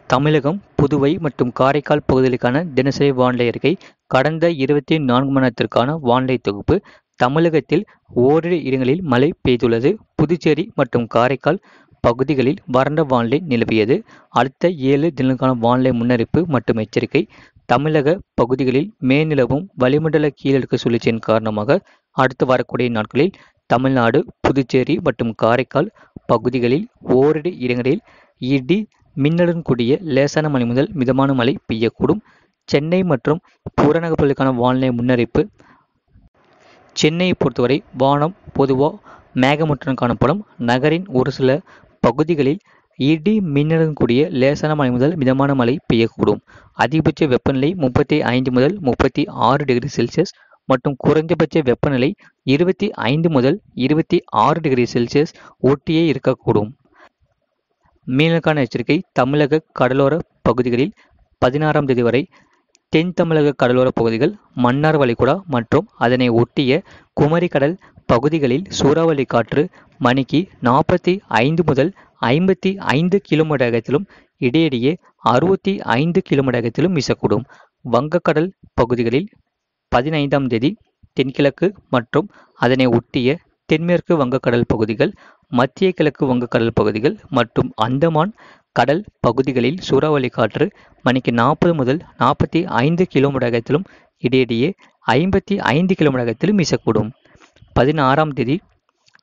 தமிழகம், புதுவை மற்றும் காரைக்கால் பகுதிகளுக்கான தினசரி வானிலை அறிக்கை. கடந்த 24 மணி நேரத்திற்கான வானிலை தொகுப்பு. தமிழகத்தில் ஓரிரு இடங்களில் மழை பெய்துள்ளது. புதுச்சேரி மற்றும் காரைக்கால் பகுதிகளில் வறண்ட வானிலை நிலவியது. அடுத்த 7 தினங்களுக்கான வானிலை முன்னறிவிப்பு மற்றும் எச்சரிக்கை. தமிழக பகுதிகளில் மேல்நிலவும் வளிமண்டல கீழடுக்கு சுழற்சியின் காரணமாக அடுத்து வரக்கூடிய நாட்களில் தமிழ்நாடு, புதுச்சேரி மற்றும் காரைக்கால் பகுதிகளில் ஓரிரு இடங்களில் இடி மின்னலுடன் கூடிய லேசான மழை முதல் மிதமான மழை பெய்யக்கூடும். சென்னை மற்றும் புறநகர் பகுதிகளுக்கான வானிலை முன்னறிவிப்பு. சென்னையை பொறுத்தவரை வானம் பொதுவாக மேகமூட்டத்துடன் காணப்படும். நகரின் ஒரு சில பகுதிகளில் இடி மின்னலுடன் கூடிய லேசான மழை முதல் மிதமான மழை பெய்யக்கூடும். அதிகபட்ச வெப்பநிலை 35 முதல் 36 டிகிரி செல்சியஸ் மற்றும் குறைந்தபட்ச வெப்பநிலை 25 முதல் 26 டிகிரி செல்சியஸ் ஒட்டியே இருக்கக்கூடும். மீனலுக்கான எச்சரிக்கை. தமிழக கடலோர பகுதிகளில் 16ஆம் தேதி வரை தென் தமிழக கடலோர பகுதிகள், மன்னார் வளைகுடா மற்றும் அதனை ஒட்டிய குமரி கடல் பகுதிகளில் சூறாவளி காற்று மணிக்கு 45 முதல் 55 கிலோமீட்டர் வேகத்திலும் இடையிடையே 65 கிலோமீட்டர் வேகத்திலும் வீசக்கூடும். வங்கக்கடல் பகுதிகளில் 15ஆம் தேதி தென்கிழக்கு மற்றும் அதனை ஒட்டிய தென்மேற்கு வங்கக்கடல் பகுதிகள், மத்திய கிழக்கு வங்கக்கடல் பகுதிகள் மற்றும் அந்தமான் கடல் பகுதிகளில் சூறாவளி காற்று மணிக்கு 40 முதல் 45 கிலோமீட்டர் வேகத்திலும் இடையிடையே 55 கிலோமீட்டர் வேகத்திலும் வீசக்கூடும். 16ஆம் தேதி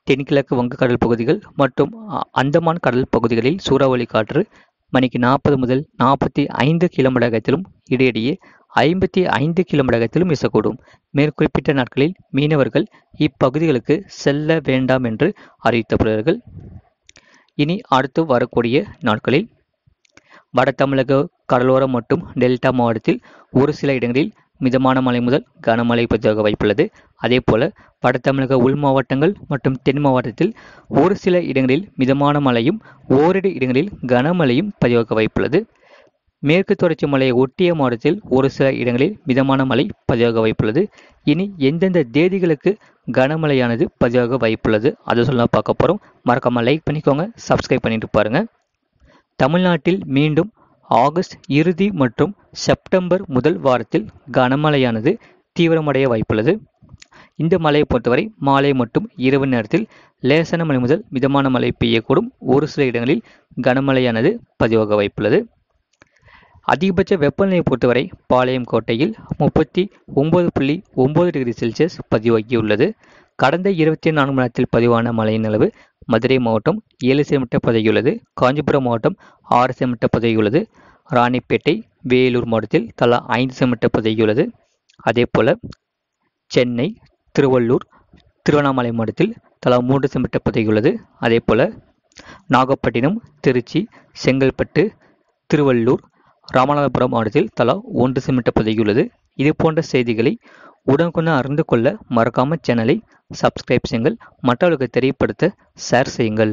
தென்கிழக்கு வங்கக்கடல் பகுதிகள் மற்றும் அந்தமான் கடல் பகுதிகளில் சூறாவளி காற்று மணிக்கு 40 முதல் 45 கிலோமீட்டர் வேகத்திலும் இடையிடையே 55 கிலோமீட்டர் வேகத்திலும் வீசக்கூடும். மேற்குறிப்பிட்ட நாட்களில் மீனவர்கள் இப்பகுதிகளுக்கு செல்ல வேண்டாம் என்று அறிவிக்கப்படுகிறார்கள். இனி அடுத்து வரக்கூடிய நாட்களில் வட தமிழக கடலோரம் மற்றும் டெல்டா மாவட்டத்தில் ஒரு சில இடங்களில் மிதமான மழை முதல் கனமழை பதிவாக வாய்ப்புள்ளது. அதே போல வட தமிழக உள் மாவட்டங்கள் மற்றும் தென் மாவட்டத்தில் ஒரு சில இடங்களில் மிதமான மழையும் ஓரிரு இடங்களில் கனமழையும் பதிவாக வாய்ப்புள்ளது. மேற்கு தொடர்ச்சி மலையை ஒட்டிய மாவட்டத்தில் ஒரு சில இடங்களில் மிதமான மழை பதிவாக வாய்ப்புள்ளது. இனி எந்தெந்த தேதிகளுக்கு கனமழையானது பதிவாக வாய்ப்புள்ளது அதை சொல்ல பார்க்க போகிறோம். மறக்காம லைக் பண்ணிக்கோங்க, சப்ஸ்கிரைப் பண்ணிட்டு பாருங்க. தமிழ்நாட்டில் மீண்டும் ஆகஸ்ட் இறுதி மற்றும் செப்டம்பர் முதல் வாரத்தில் கனமழையானது தீவிரமடைய வாய்ப்புள்ளது. இந்த மழையை பொறுத்தவரை மாலை மற்றும் இரவு நேரத்தில் லேசான மழை முதல் மிதமான மழை பெய்யக்கூடும். ஒரு சில இடங்களில் கனமழையானது பதிவாக வாய்ப்புள்ளது. அதிகபட்ச வெப்பநிலையை பொறுத்தவரை பாளையம் கோட்டையில் 39.9 டிகிரி செல்சியஸ் பதிவாகியுள்ளது. கடந்த 24 மணி நேரத்தில் பதிவான மழையின் அளவு மதுரை மாவட்டம் 7 சென்டிமீட்டர் பதிவாகியுள்ளது. காஞ்சிபுரம் மாவட்டம் 6 சென்டிமீட்டர் பதிவாகியுள்ளது. ராணிப்பேட்டை, வேலூர் மாவட்டத்தில் தலா 5 சென்டிமீட்டர் பதிவாகியுள்ளது. அதே போல சென்னை, திருவள்ளூர், திருவண்ணாமலை மாவட்டத்தில் தலா 3 சென்டிமீட்டர் பதிவாகியுள்ளது. அதே போல நாகப்பட்டினம், திருச்சி, செங்கல்பட்டு, திருவள்ளூர், ராமநாதபுரம் மாவட்டத்தில் தலா 1 சென்டிமீட்டர் பதிவாகியுள்ளது. இது போன்ற செய்திகளை உடனுக்குடன் அறிந்து கொள்ள மறக்காம சேனலை சப்ஸ்கிரைப் செய்யுங்கள். மற்றவர்களுக்கு தெரியப்படுத்த ஷேர் செய்யுங்கள்.